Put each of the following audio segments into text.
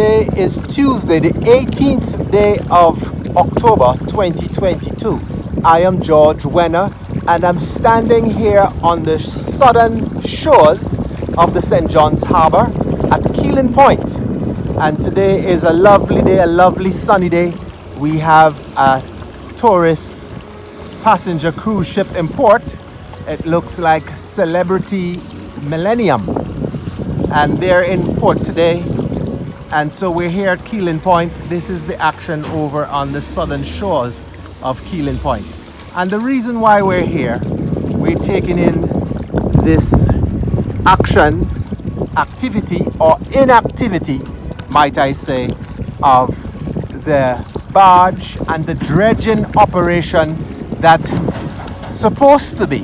Today is Tuesday, the 18th day of October 2022. I am George Wenner and I'm standing here on the southern shores of the St. John's Harbour at Keeling Point. And today is a lovely day, a lovely sunny day. We have a tourist passenger cruise ship in port. It looks like Celebrity Millennium. And they're in port today. And so we're here at Keeling Point. This is the action over on the southern shores of Keeling Point. And the reason why we're here, we're taking in this action, activity or inactivity, might I say, of the barge and the dredging operation that's supposed to be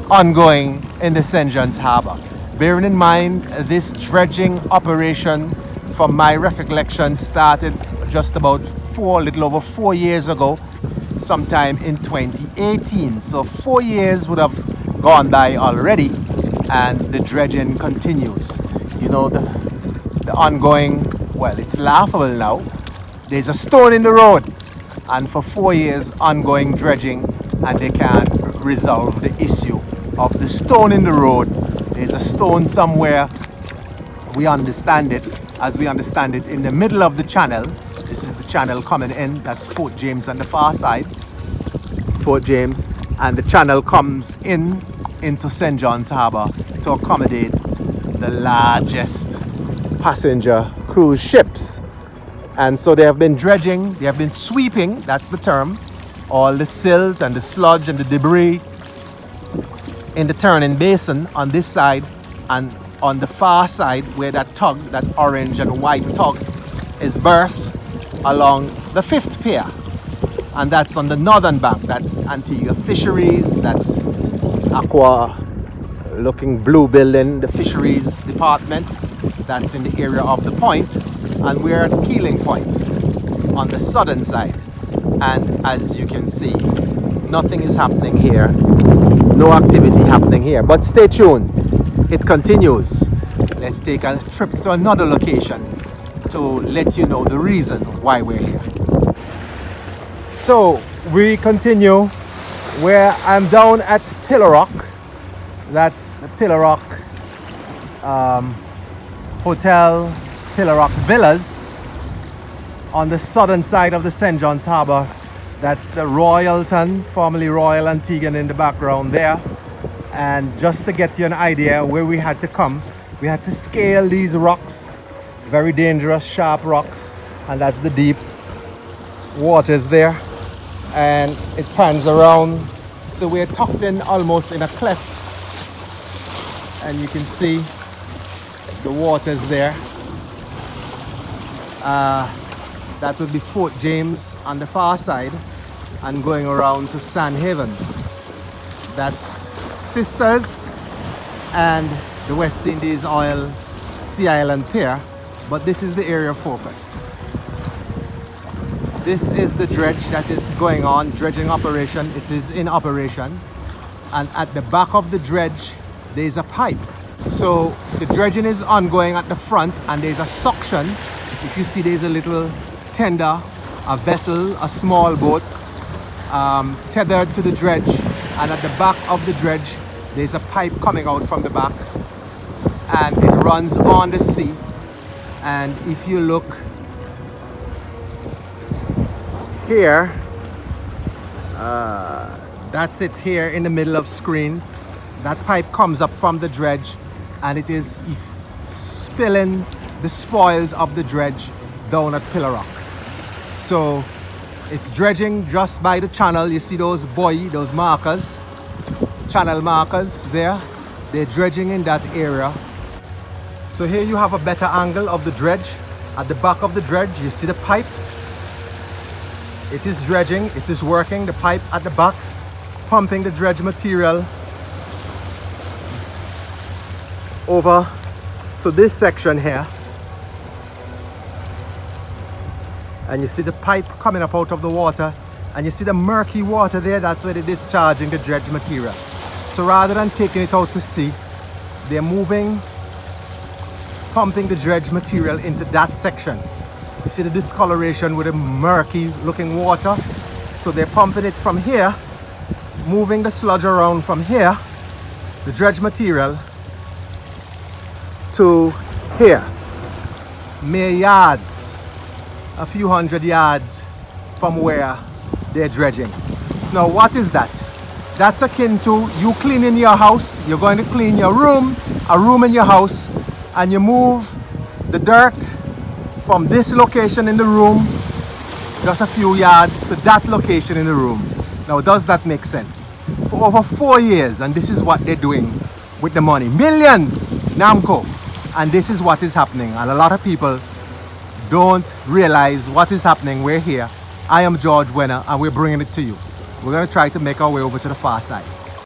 ongoing in the St. John's Harbour. Bearing in mind, this dredging operation, from my recollection, started just about little over 4 years ago, sometime in 2018. So 4 years would have gone by already, and the dredging continues. You know, the ongoing, well, it's laughable now. There's a stone in the road, and for 4 years ongoing dredging, and they can't resolve the issue of the stone in the road. There's a stone somewhere, we understand it, as we understand it, in the middle of the channel. This is the channel coming in, that's Fort James on the far side, Fort James, and the channel comes into St. John's Harbour to accommodate the largest passenger cruise ships. And so they have been dredging, they have been sweeping, that's the term, all the silt and the sludge and the debris in the turning basin on this side, and on the far side where that tug, that orange and white tug, is berthed along the 5th pier. And that's on the northern bank. That's Antigua Fisheries, that aqua looking blue building, the fisheries department. That's in the area of the point. And we're at Keeling Point on the southern side. And as you can see, nothing is happening here. No activity happening here. But stay tuned. It continues. Let's take a trip to another location to let you know the reason why we're here. So we continue where I'm down at Pillar Rock. That's the Pillar Rock Hotel, Pillar Rock Villas on the southern side of the St. John's Harbour. That's the Royalton, formerly Royal Antiguan, in the background there. And just to get you an idea where we had to come, we had to scale these rocks, very dangerous, sharp rocks, and that's the deep waters there. And it pans around, so we're tucked in almost in a cleft, and you can see the waters there. That would be Fort James on the far side, and going around to Sand Haven. That's Sisters and the West Indies Oil Sea Island Pier, but this is the area of focus. This is the dredge that is going on, dredging operation. It is in operation, and at the back of the dredge there is a pipe. So the dredging is ongoing at the front, and there's a suction. If you see, there's a little tender, a vessel, a small boat tethered to the dredge, and at the back of the dredge there's a pipe coming out from the back, and it runs on the sea. And if you look here, that's it here in the middle of screen. That pipe comes up from the dredge, and it is spilling the spoils of the dredge down at Pillar Rock. So it's dredging just by the channel. You see those buoy, those markers, channel markers there. They're dredging in that area. So here you have a better angle of the dredge. At the back of the dredge, you see the pipe. It is dredging, it is working, the pipe at the back, pumping the dredge material over to this section here. And you see the pipe coming up out of the water, and you see the murky water there. That's where they're discharging the dredge material. So rather than taking it out to sea, they're moving pumping the dredge material into that section. You see the discoloration with the murky looking water? So they're pumping it from here, moving the sludge around from here, the dredge material, to here. Mere yards, a few hundred yards from where they're dredging. Now what is that? That's akin to you cleaning your house. You're going to clean your room, a room in your house, and you move the dirt from this location in the room just a few yards to that location in the room. Now does that make sense? For over 4 years, and this is what they're doing with the money. Millions, Namco. And this is what is happening, and a lot of people don't realize what is happening. We're here. I am George Wenner, and we're bringing it to you. We're going to try to make our way over to the far side.